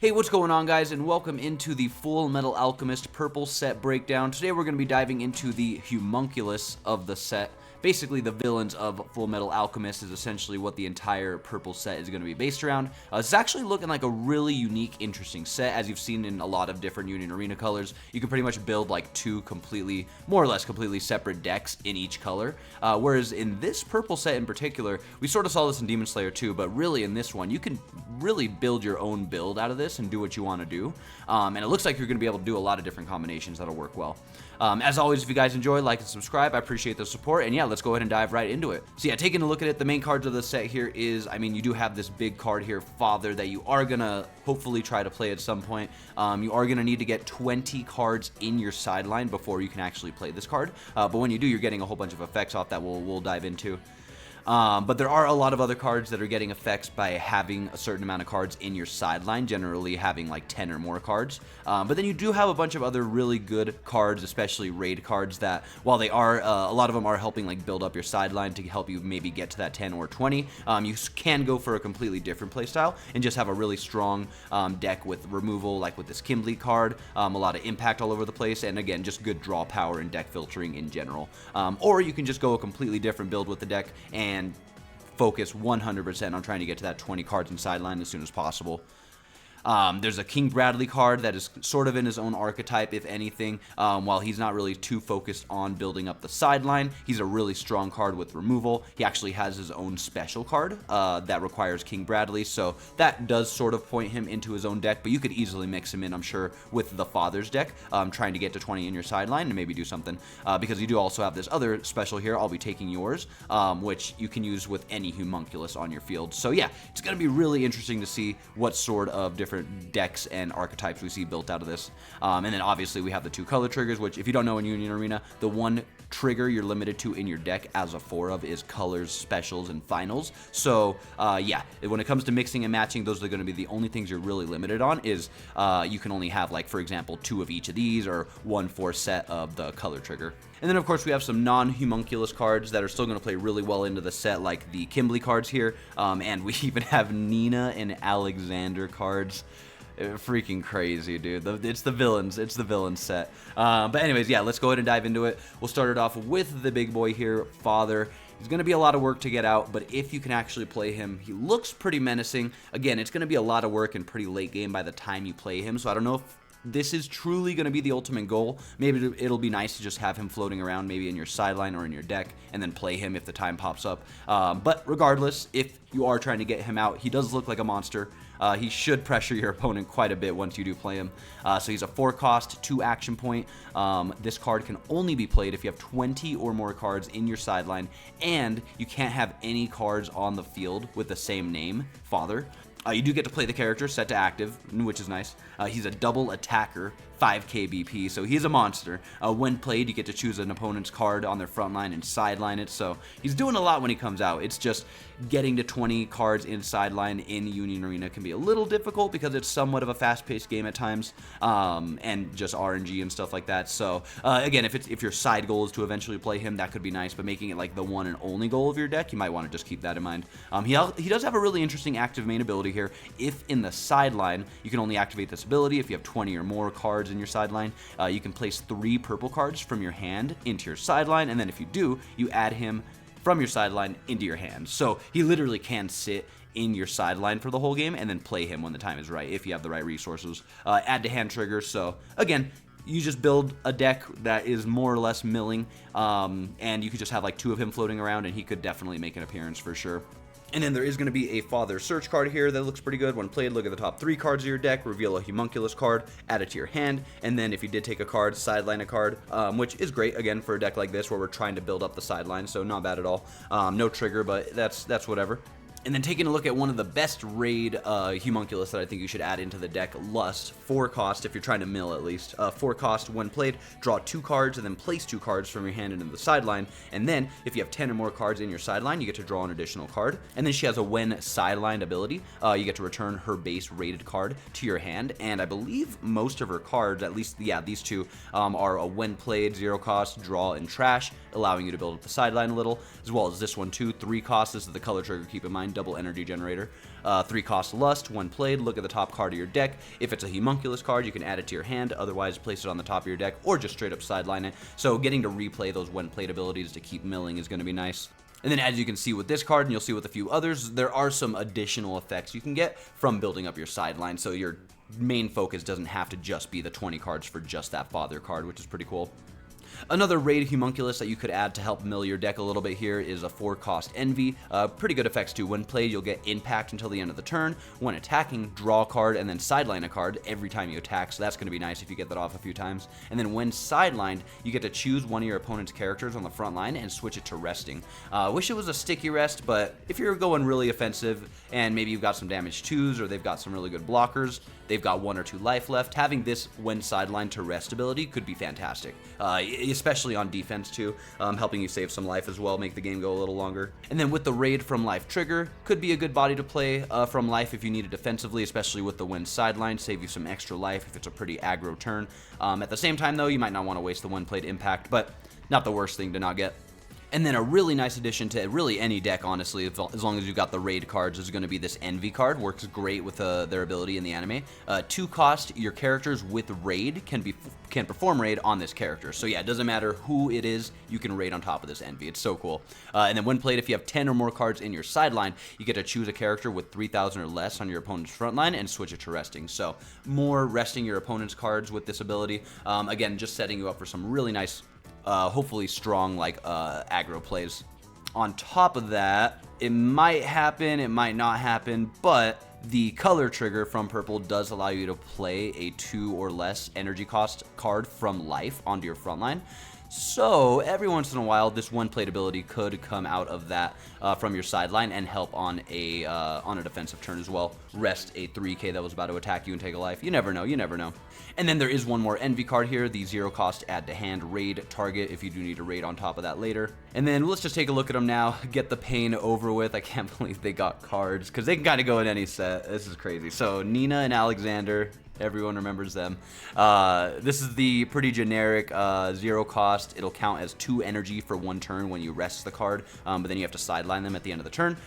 Hey, what's going on, guys, and welcome into the Fullmetal Alchemist purple set breakdown. Today we're going to be diving into the Homunculus of the set. Basically, the villains of Fullmetal Alchemist is essentially what the entire purple set is going to be based around. It's actually looking like a really unique, interesting set. As you've seen in a lot of different Union Arena colors, you can pretty much build like two completely, more or less completely separate decks in each color. Whereas in this purple set in particular, we sort of saw this in Demon Slayer too, but really in this one, you can really build your own build out of this and do what you want to do. And it looks like you're going to be able to do a lot of different combinations that'll work well. As always, if you guys enjoy, like and subscribe. I appreciate the support. And yeah, let's go ahead and dive right into it. So yeah, taking a look at it, the main cards of the set here is, I mean, you do have this big card here, Father, that you are going to hopefully try to play at some point. You are going to need to get 20 cards in your sideline before you can actually play this card. But when you do, you're getting a whole bunch of effects off that we'll dive into. But there are a lot of other cards that are getting effects by having a certain amount of cards in your sideline, generally having like 10 or more cards. But then you do have a bunch of other really good cards, especially raid cards, that while they are, a lot of them are helping like build up your sideline to help you maybe get to that 10 or 20, you can go for a completely different playstyle and just have a really strong deck with removal, like with this Kimbley card, a lot of impact all over the place, and again, just good draw power and deck filtering in general. Or you can just go a completely different build with the deck and focus 100% on trying to get to that 20 cards in sideline as soon as possible. There's a King Bradley card that is sort of in his own archetype, if anything. While he's not really too focused on building up the sideline, he's a really strong card with removal. He actually has his own special card that requires King Bradley, so that does sort of point him into his own deck, but you could easily mix him in, I'm sure, with the Father's deck, trying to get to 20 in your sideline and maybe do something, because you do also have this other special here, I'll be taking yours, which you can use with any Homunculus on your field. So yeah, it's going to be really interesting to see what sort of different decks and archetypes we see built out of this. And then obviously we have the two color triggers, which if you don't know in Union Arena, the one trigger you're limited to in your deck as a 4 of is colors, specials, and finals. So yeah, when it comes to mixing and matching, those are going to be the only things you're really limited on. Is you can only have, like, for example, 2 of each of these or 1/4 set of the color trigger. And then, of course, we have some non-Homunculus cards that are still going to play really well into the set, like the Kimbley cards here. And we even have Nina and Alexander cards. Freaking crazy, dude. It's the villains. It's the villain set. But anyways, yeah, let's go ahead and dive into it. We'll start it off with the big boy here, Father. He's going to be a lot of work to get out, but if you can actually play him, he looks pretty menacing. Again, it's going to be a lot of work and pretty late game by the time you play him, so I don't know if this is truly going to be the ultimate goal. Maybe it'll be nice to just have him floating around maybe in your sideline or in your deck and then play him if the time pops up. But regardless, if you are trying to get him out, he does look like a monster. He should pressure your opponent quite a bit once you do play him. So he's a 4-cost, 2 action point. This card can only be played if you have 20 or more cards in your sideline, and you can't have any cards on the field with the same name, Father. You do get to play the character set to active, which is nice. He's a double attacker, 5k BP, so he's a monster. When played, you get to choose an opponent's card on their front line and sideline it, so he's doing a lot when he comes out. It's just getting to 20 cards in sideline in Union Arena can be a little difficult because it's somewhat of a fast-paced game at times, and just RNG and stuff like that. So again, if your side goal is to eventually play him, that could be nice, but making it like the one and only goal of your deck, you might want to just keep that in mind. He does have a really interesting active main ability here. If in the sideline, you can only activate this ability if you have 20 or more cards in your sideline. You can place 3 purple cards from your hand into your sideline, and then if you do, you add him from your sideline into your hand. So he literally can sit in your sideline for the whole game and then play him when the time is right if you have the right resources. Add to hand triggers. So again, you just build a deck that is more or less milling, and you could just have like 2 of him floating around, and he could definitely make an appearance for sure. And then there is going to be a Father Search card here that looks pretty good. When played, look at the top 3 cards of your deck, reveal a Homunculus card, add it to your hand, and then if you did take a card, sideline a card, which is great, again, for a deck like this where we're trying to build up the sideline, so not bad at all. No trigger, but that's whatever. And then taking a look at one of the best raid Homunculus that I think you should add into the deck, Lust, 4-cost if you're trying to mill at least. 4-cost, when played, draw 2 cards and then place 2 cards from your hand into the sideline. And then, if you have 10 or more cards in your sideline, you get to draw an additional card. And then she has a when sidelined ability. You get to return her base rated card to your hand. And I believe most of her cards, at least, yeah, these 2, are a when played, 0-cost, draw, and trash, allowing you to build up the sideline a little. As well as this one too, 3 cost. This is the color trigger, keep in mind. double energy generator. 3 cost Lust. When played, look at the top card of your deck. If it's a Homunculus card, you can add it to your hand. Otherwise, place it on the top of your deck or just straight up sideline it. So getting to replay those when played abilities to keep milling is going to be nice. And then as you can see with this card, and you'll see with a few others, there are some additional effects you can get from building up your sideline. So your main focus doesn't have to just be the 20 cards for just that father card, which is pretty cool. Another raid Homunculus that you could add to help mill your deck a little bit here is a 4-cost Envy. Pretty good effects too. When played, you'll get Impact until the end of the turn. When attacking, draw a card and then sideline a card every time you attack, so that's going to be nice if you get that off a few times. And then when sidelined, you get to choose one of your opponent's characters on the front line and switch it to resting. Wish it was a sticky rest, but if you're going really offensive and maybe you've got some damage 2s or they've got some really good blockers, they've got 1 or 2 life left, having this when sidelined to rest ability could be fantastic. Especially on defense too, helping you save some life as well, make the game go a little longer. And then with the raid from life trigger, could be a good body to play from life if you need it defensively, especially with the when sideline, save you some extra life if it's a pretty aggro turn. At the same time though, you might not want to waste the when played impact, but not the worst thing to not get. And then a really nice addition to really any deck, honestly, as long as you've got the raid cards, is going to be this Envy card. Works great with their ability in the anime. 2 cost, your characters with raid can perform raid on this character. So yeah, it doesn't matter who it is, you can raid on top of this Envy. It's so cool. And then when played, if you have 10 or more cards in your sideline, you get to choose a character with 3,000 or less on your opponent's front line and switch it to resting. So more resting your opponent's cards with this ability. Again, just setting you up for some really nice hopefully strong aggro plays. On top of that, it might happen, it might not happen, but the color trigger from purple does allow you to play a 2 or less energy cost card from life onto your front line. So every once in a while, this one plate ability could come out of that from your sideline and help on a defensive turn as well. Rest a 3k that was about to attack you and take a life. You never know, you never know. And then there is one more Envy card here, the 0 cost add to hand raid target if you do need to raid on top of that later. And then let's just take a look at them now, get the pain over with. I can't believe they got cards because they can kind of go in any set. This is crazy. So Nina and Alexander. Everyone remembers them. This is the pretty generic 0 cost. It'll count as 2 energy for 1 turn when you rest the card, but then you have to sideline them at the end of the turn.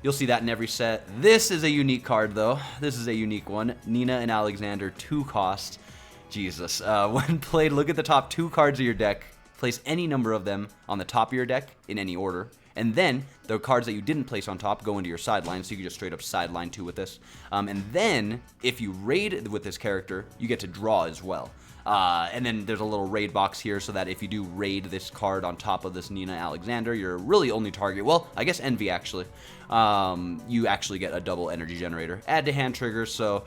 You'll see that in every set. This is a unique card, though. This is a unique one. Nina and Alexander, 2 cost. Jesus. When played, look at the top 2 cards of your deck. Place any number of them on the top of your deck in any order. And then the cards that you didn't place on top go into your sideline, so you can just straight up sideline 2 with this. And then if you raid with this character, you get to draw as well. And then there's a little raid box here so that if you do raid this card on top of this Nina Alexander, your really only target, well, I guess Envy actually, you actually get a double energy generator. Add to hand trigger, so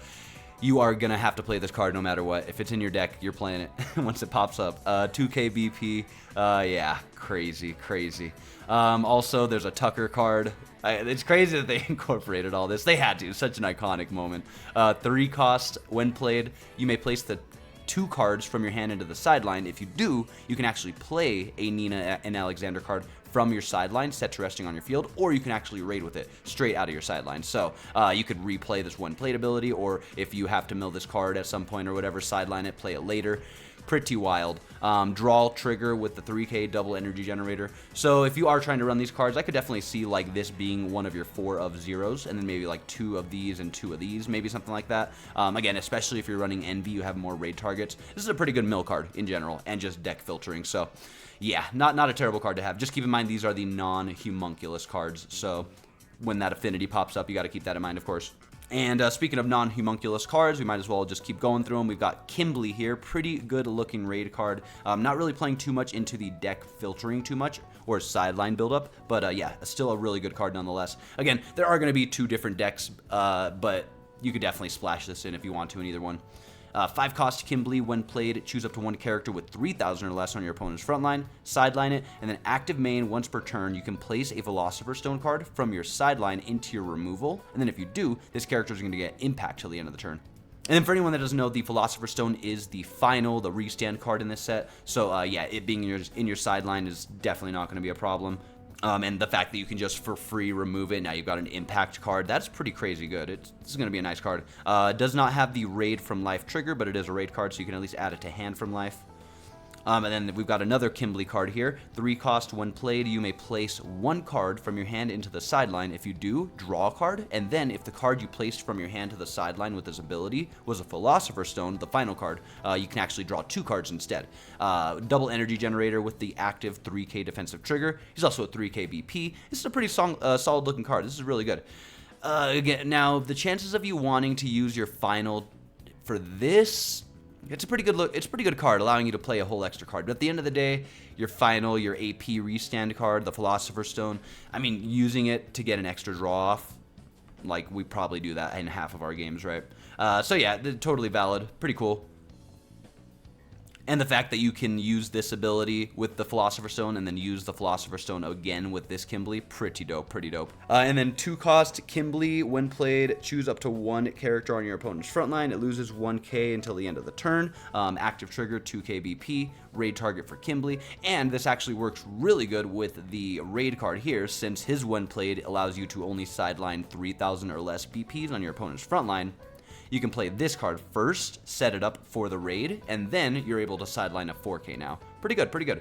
you are going to have to play this card no matter what. If it's in your deck, you're playing it once it pops up. 2k BP, yeah, crazy, crazy. Also, there's a Tucker card. It's crazy that they incorporated all this. They had to. Such an iconic moment. 3 cost. When played, you may place the 2 cards from your hand into the sideline. If you do, you can actually play a Nina and Alexander card from your sideline set to resting on your field, or you can actually raid with it straight out of your sideline. So you could replay this one plate ability, or if you have to mill this card at some point or whatever, sideline it, play it later. Pretty wild. Draw trigger with the 3k double energy generator. So if you are trying to run these cards, I could definitely see like this being one of your 4 of 0s, and then maybe like 2 of these and 2 of these, maybe something like that. Again, especially if you're running Envy, you have more raid targets. This is a pretty good mill card in general, and just deck filtering. So yeah, not a terrible card to have. Just keep in mind these are the non-Homunculus cards, so when that affinity pops up, you got to keep that in mind, of course. And speaking of non-Homunculus cards, we might as well just keep going through them. We've got Kimbley here, pretty good looking raid card. Not really playing too much into the deck filtering too much or sideline buildup, but yeah, still a really good card nonetheless. Again, there are going to be 2 different decks, but you could definitely splash this in if you want to in either one. 5 cost Kimbley. When played, choose up to 1 character with 3,000 or less on your opponent's front line, sideline it, and then active main once per turn. You can place a Philosopher's Stone card from your sideline into your removal, and then if you do, this character is going to get impact till the end of the turn. And then for anyone that doesn't know, the Philosopher's Stone is the restand card in this set, so yeah, it being in your sideline is definitely not going to be a problem. And the fact that you can just for free remove it, now you've got an impact card, that's pretty crazy good. This is going to be a nice card. It does not have the raid from life trigger, but it is a raid card, so you can at least add it to hand from life. And then we've got another Kimbley card here. 3 cost. When played, you may place 1 card from your hand into the sideline. If you do, draw a card. And then if the card you placed from your hand to the sideline with this ability was a Philosopher's Stone, the final card, you can actually draw 2 cards instead. Double energy generator with the active 3k defensive trigger. He's also a 3k BP. This is a pretty solid looking card. This is really good. Again, now the chances of you wanting to use your final for this, it's a pretty good look. It's a pretty good card, allowing you to play a whole extra card. But at the end of the day, your final, your AP restand card, the Philosopher's Stone, I mean, using it to get an extra draw off, like we probably do that in half of our games, right? So yeah, totally valid. Pretty cool. And the fact that you can use this ability with the Philosopher's Stone and then use the Philosopher's Stone again with this Kimbley, pretty dope, pretty dope. And then 2 cost Kimbley, when played, choose up to 1 character on your opponent's front line. It loses 1k until the end of the turn. Active trigger, 2k BP, raid target for Kimbley. And this actually works really good with the raid card here, since his when played allows you to only sideline 3,000 or less BPs on your opponent's front line. You can play this card first, set it up for the raid, and then you're able to sideline a 4k now. Pretty good, pretty good.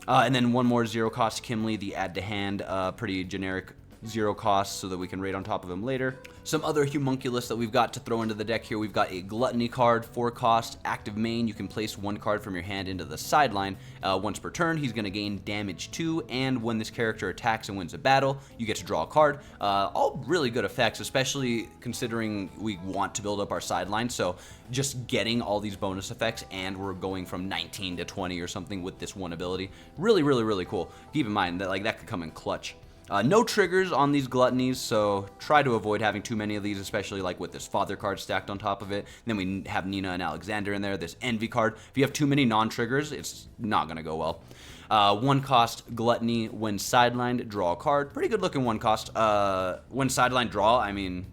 And then 1 more 0 cost Kimbley, the add to hand, pretty generic 0 cost so that we can raid on top of him later. Some other Homunculus that we've got to throw into the deck here. We've got a Gluttony card, 4 cost, active main. You can place 1 card from your hand into the sideline. Once per turn, he's going to gain damage 2, and when this character attacks and wins a battle, you get to draw a card. All really good effects, especially considering we want to build up our sideline. So just getting all these bonus effects, and we're going from 19 to 20 or something with this one ability. Really, really, really cool. Keep in mind that that could come in clutch. No triggers on these gluttonies, so try to avoid having too many of these, especially like with this father card stacked on top of it. And then we have Nina and Alexander in there, this envy card. If you have too many non-triggers, it's not going to go well. 1 cost gluttony, when sidelined, draw a card. Pretty good looking 1 cost. When sidelined, draw, I mean,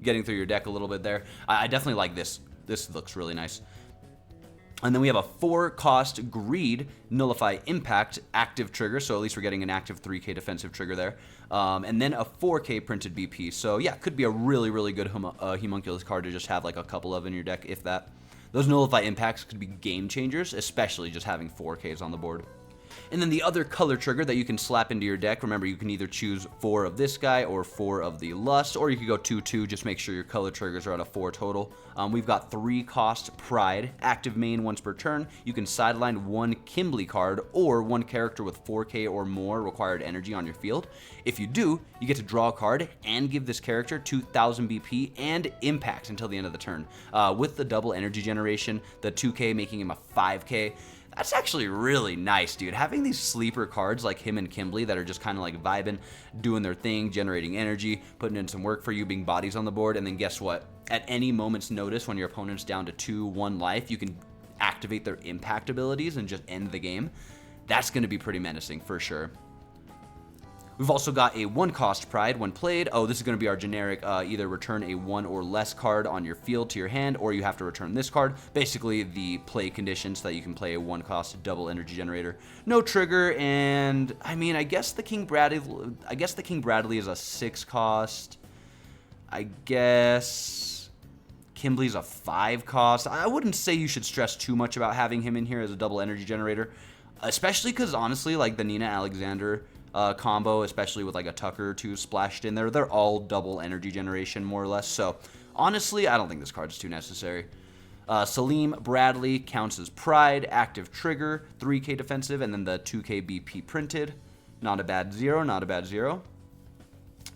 getting through your deck a little bit there. I definitely like this. This looks really nice. And then we have a 4 cost greed, nullify impact, active trigger, so at least we're getting an active 3k defensive trigger there. And then a 4k printed BP. So yeah, could be a really, really good Homunculus card to just have like a couple of in your deck, if that. Those nullify impacts could be game changers, especially just having 4ks on the board. And then the other color trigger that you can slap into your deck, remember you can either choose 4 of this guy or 4 of the Lust, or you could go 2-2, just make sure your color triggers are at a 4 total. We've got 3 cost Pride, active main once per turn. You can sideline 1 Kimbley card or 1 character with 4k or more required energy on your field. If you do, you get to draw a card and give this character 2,000 BP and impact until the end of the turn. With the double energy generation, the 2k making him a 5k, that's actually really nice, dude. Having these sleeper cards like him and Kimbley that are just kind of like vibing, doing their thing, generating energy, putting in some work for you, being bodies on the board, and then guess what? At any moment's notice, when your opponent's down to 2-1 life, you can activate their impact abilities and just end the game. That's going to be pretty menacing for sure. We've also got a 1 cost Pride when played. Oh, this is going to be our generic, either return a 1 or less card on your field to your hand, or you have to return this card. Basically, the play conditions so that you can play a 1 cost double energy generator. No trigger, and I mean, I guess the King Bradley is a 6 cost. I guess Kimbley's a 5 cost. I wouldn't say you should stress too much about having him in here as a double energy generator, especially because honestly, like the Nina Alexander combo, especially with like a Tucker or 2 splashed in there, they're all double energy generation more or less. So honestly, I don't think this card is too necessary. Salim Bradley counts as Pride, active trigger, 3k defensive, and then the 2k BP printed. Not a bad 0, not a bad 0.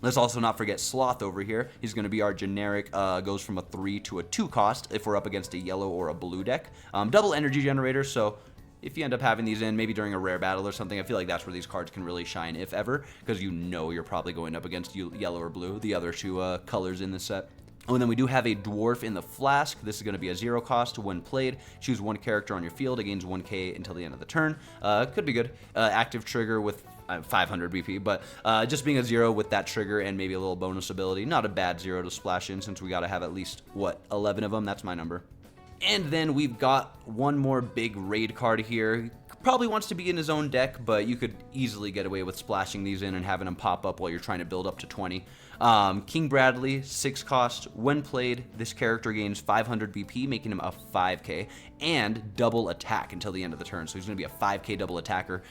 Let's also not forget Sloth over here. He's going to be our generic, goes from a 3 to a 2 cost if we're up against a yellow or a blue deck. Double energy generator, so if you end up having these in, maybe during a rare battle or something, I feel like that's where these cards can really shine, if ever, because you know you're probably going up against yellow or blue, the other 2 colors in this set. Oh, and then we do have a Dwarf in the Flask. This is going to be a 0 cost when played. Choose 1 character on your field. It gains 1k until the end of the turn. Could be good. Active trigger with 500 BP, but just being a 0 with that trigger and maybe a little bonus ability. Not a bad 0 to splash in, since we got to have at least, 11 of them? That's my number. And then we've got 1 more big raid card here. Probably wants to be in his own deck, but you could easily get away with splashing these in and having them pop up while you're trying to build up to 20. King Bradley, 6 cost. When played, this character gains 500 BP, making him a 5k, and double attack until the end of the turn. So he's going to be a 5k double attacker.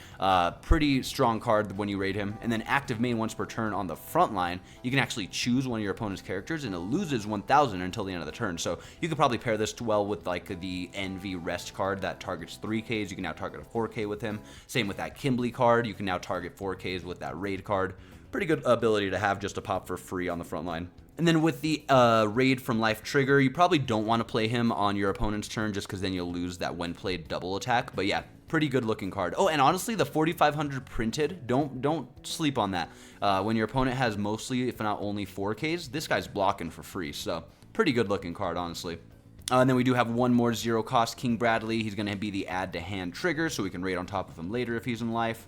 Pretty strong card when you raid him. And then active main once per turn on the front line, you can actually choose one of your opponent's characters, and it loses 1,000 until the end of the turn. So you could probably pair this well with like the Envy Rest card that targets 3ks. You can now target a 4k with him. Same with that Kimbley card. You can now target 4ks with that raid card. Pretty good ability to have just to pop for free on the front line. And then with the Raid from Life trigger, you probably don't want to play him on your opponent's turn just because then you'll lose that when played double attack. But yeah, pretty good looking card. Oh, and honestly, the 4,500 printed, don't sleep on that. When your opponent has mostly, if not only 4Ks, this guy's blocking for free. So pretty good looking card, honestly. And then we do have one more 0 cost King Bradley. He's going to be the add to hand trigger, so we can raid on top of him later if he's in life.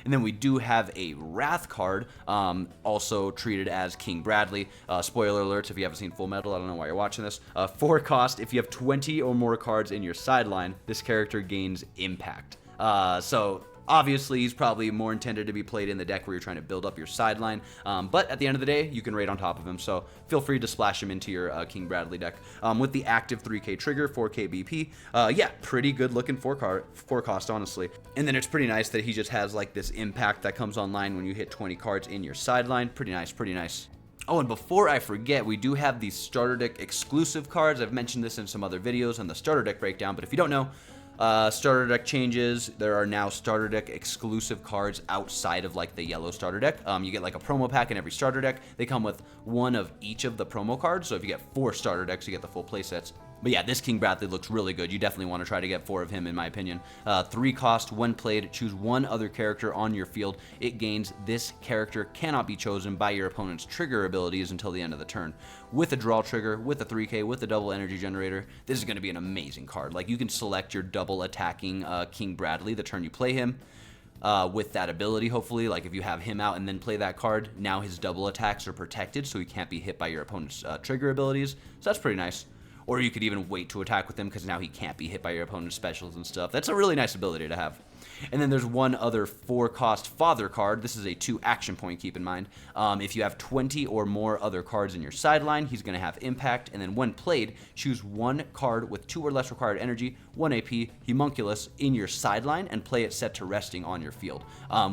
And then we do have a Wrath card, also treated as King Bradley. Spoiler alert, if you haven't seen Fullmetal, I don't know why you're watching this. 4 cost, if you have 20 or more cards in your sideline, this character gains impact. So obviously, he's probably more intended to be played in the deck where you're trying to build up your sideline. But at the end of the day, you can raid on top of him. So feel free to splash him into your King Bradley deck. With the active 3k trigger, 4k BP. Yeah, pretty good looking 4 cost, honestly. And then it's pretty nice that he just has like this impact that comes online when you hit 20 cards in your sideline. Pretty nice, pretty nice. Oh, and before I forget, we do have these starter deck exclusive cards. I've mentioned this in some other videos on the starter deck breakdown, but if you don't know, starter deck changes. There are now starter deck exclusive cards outside of like the yellow starter deck. You get like a promo pack in every starter deck. They come with one of each of the promo cards. So if you get 4 starter decks, you get the full play sets. But yeah, this King Bradley looks really good. You definitely want to try to get 4 of him, in my opinion. 3 cost, when played, choose one other character on your field. It gains this character cannot be chosen by your opponent's trigger abilities until the end of the turn. With a draw trigger, with a 3k, with a double energy generator, this is going to be an amazing card. Like, you can select your double attacking King Bradley the turn you play him. With that ability, hopefully, like if you have him out and then play that card, now his double attacks are protected, so he can't be hit by your opponent's trigger abilities. So that's pretty nice. Or you could even wait to attack with him because now he can't be hit by your opponent's specials and stuff. That's a really nice ability to have. And then there's one other 4 cost Father card. This is a 2 action point, keep in mind. If you have 20 or more other cards in your sideline, he's going to have impact. And then when played, choose one card with 2 or less required energy, 1 AP, Homunculus in your sideline, and play it set to resting on your field.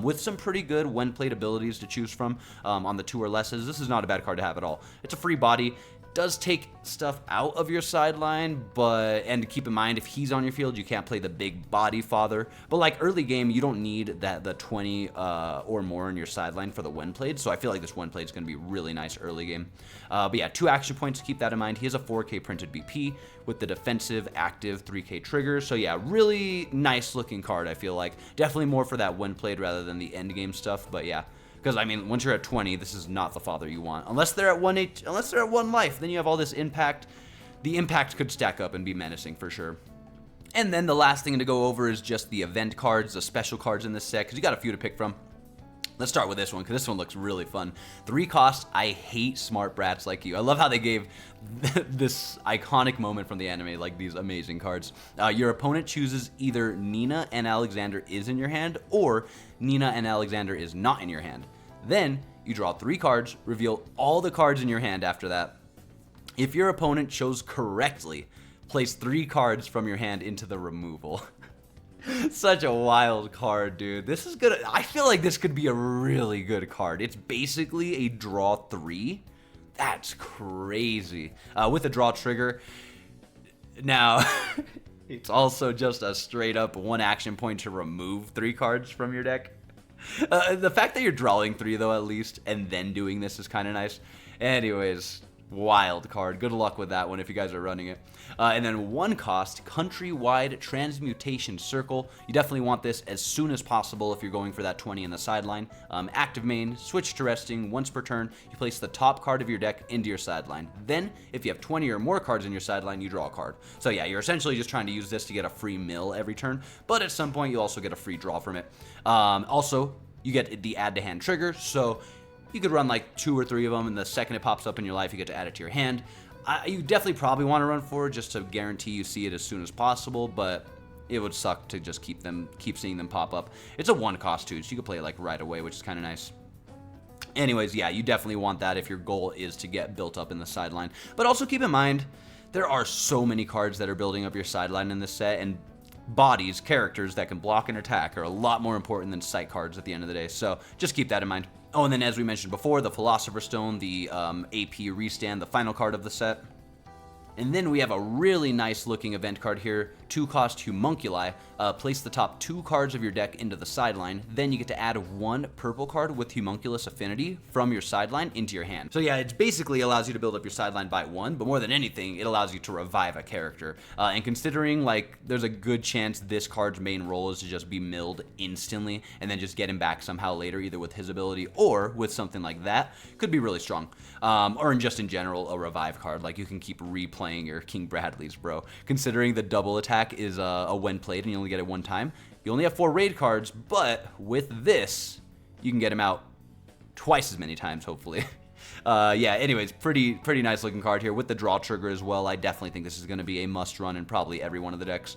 With some pretty good when played abilities to choose from on the 2 or lesses. This is not a bad card to have at all. It's a free body. Does take stuff out of your sideline, and keep in mind, if he's on your field, you can't play the big body Father. But like early game, you don't need the 20 or more in your sideline for the when played. So I feel like this when played is going to be really nice early game. But yeah, 2 action points, keep that in mind. He has a 4k printed BP with the defensive active 3k trigger. So yeah, really nice looking card. I feel like definitely more for that when played rather than the end game stuff. But yeah. Because, I mean, once you're at 20, this is not the Father you want. Unless they're at 1 life, then you have all this impact. The impact could stack up and be menacing for sure. And then the last thing to go over is just the event cards, the special cards in this set, because you got a few to pick from. Let's start with this one, because this one looks really fun. 3 cost, I hate smart brats like you. I love how they gave this iconic moment from the anime, like these amazing cards. Your opponent chooses either Nina and Alexander is in your hand, or Nina and Alexander is not in your hand. Then, you draw 3 cards, reveal all the cards in your hand after that. If your opponent chose correctly, place 3 cards from your hand into the removal. Such a wild card, dude. This is good. I feel like this could be a really good card. It's basically a draw 3. That's crazy. With a draw trigger. Now, it's also just a straight up 1 action point to remove 3 cards from your deck. The fact that you're drawing 3 though, at least, and then doing this is kind of nice. Anyways, wild card. Good luck with that one if you guys are running it. And then 1 cost, Countrywide Transmutation Circle. You definitely want this as soon as possible if you're going for that 20 in the sideline. Active main, switch to resting. Once per turn, you place the top card of your deck into your sideline. Then, if you have 20 or more cards in your sideline, you draw a card. So yeah, you're essentially just trying to use this to get a free mill every turn, but at some point, you also get a free draw from it. Also, you get the add to hand trigger, so you could run like 2 or 3 of them, and the second it pops up in your life, you get to add it to your hand. You definitely probably want to run 4 just to guarantee you see it as soon as possible, but it would suck to just keep seeing them pop up. It's a 1 cost too, so you can play it like right away, which is kind of nice. Anyways, yeah, you definitely want that if your goal is to get built up in the sideline. But also keep in mind, there are so many cards that are building up your sideline in this set, and bodies, characters that can block and attack are a lot more important than sight cards at the end of the day. So just keep that in mind. Oh, and then as we mentioned before, the Philosopher's Stone, the AP Restand, the final card of the set. And then we have a really nice looking event card here, 2-cost Homunculi. Place the top 2 cards of your deck into the sideline. Then you get to add 1 purple card with Homunculus affinity from your sideline into your hand. So yeah, it basically allows you to build up your sideline by 1, but more than anything, it allows you to revive a character. And considering like there's a good chance this card's main role is to just be milled instantly and then just get him back somehow later, either with his ability or with something like that, could be really strong. Or just in general, a revive card. Like you can keep replaying your King Bradleys, bro. Considering the double attack is a when played and you only get it 1 time, you only have 4 raid cards, but with this, you can get him out twice as many times, hopefully. Yeah, anyways, pretty nice looking card here with the draw trigger as well. I definitely think this is going to be a must run in probably every one of the decks.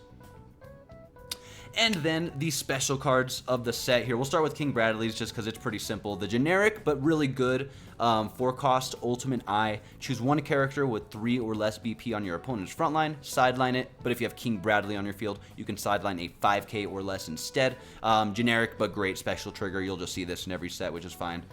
And then the special cards of the set here. We'll start with King Bradley's just because it's pretty simple. The generic but really good 4-cost Ultimate Eye. Choose 1 character with 3 or less BP on your opponent's front line, sideline it. But if you have King Bradley on your field, you can sideline a 5k or less instead. Generic but great special trigger. You'll just see this in every set, which is fine.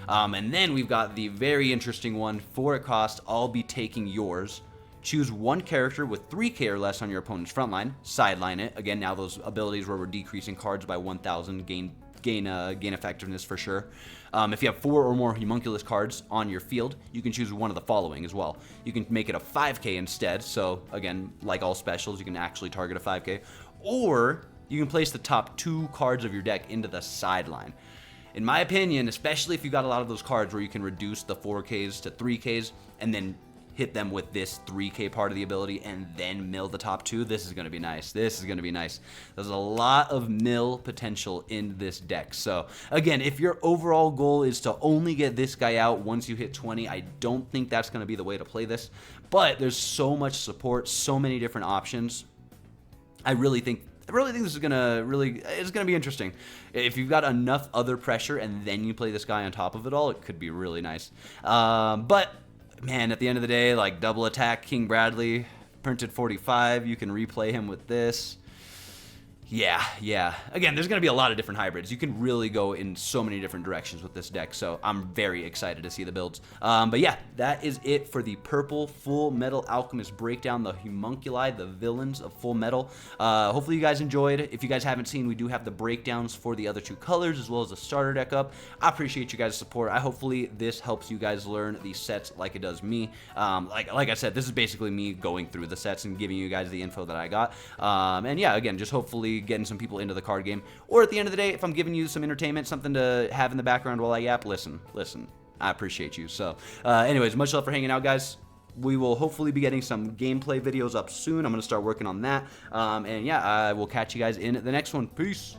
And then we've got the very interesting one, 4-cost I'll Be Taking Yours. Choose 1 character with 3k or less on your opponent's front line, sideline it. Again, now those abilities where we're decreasing cards by 1,000 gain effectiveness for sure. If you have 4 or more Homunculus cards on your field, you can choose one of the following as well. You can make it a 5k instead, so again, like all specials, you can actually target a 5k. Or you can place the top 2 cards of your deck into the sideline. In my opinion, especially if you got a lot of those cards where you can reduce the 4ks to 3ks and then hit them with this 3k part of the ability and then mill the top 2, this is going to be nice. This is going to be nice. There's a lot of mill potential in this deck. So again, if your overall goal is to only get this guy out once you hit 20, I don't think that's going to be the way to play this. But there's so much support, so many different options. I really think this is it's gonna be interesting. If you've got enough other pressure and then you play this guy on top of it all, it could be really nice. But man, at the end of the day, like double attack King Bradley, printed 45, you can replay him with this. Yeah. Again, there's going to be a lot of different hybrids. You can really go in so many different directions with this deck, so I'm very excited to see the builds. But yeah, that is it for the purple Fullmetal Alchemist breakdown, the Homunculi, the villains of Fullmetal. Hopefully you guys enjoyed. If you guys haven't seen, we do have the breakdowns for the other 2 colors as well as the starter deck up. I appreciate you guys' support. Hopefully this helps you guys learn these sets like it does me. Like I said, this is basically me going through the sets and giving you guys the info that I got. And yeah, again, just hopefully getting some people into the card game. Or at the end of the day, if I'm giving you some entertainment, something to have in the background while I yap, listen. I appreciate you. So anyways, much love for hanging out, guys. We will hopefully be getting some gameplay videos up soon. I'm going to start working on that. And yeah, I will catch you guys in the next one. Peace.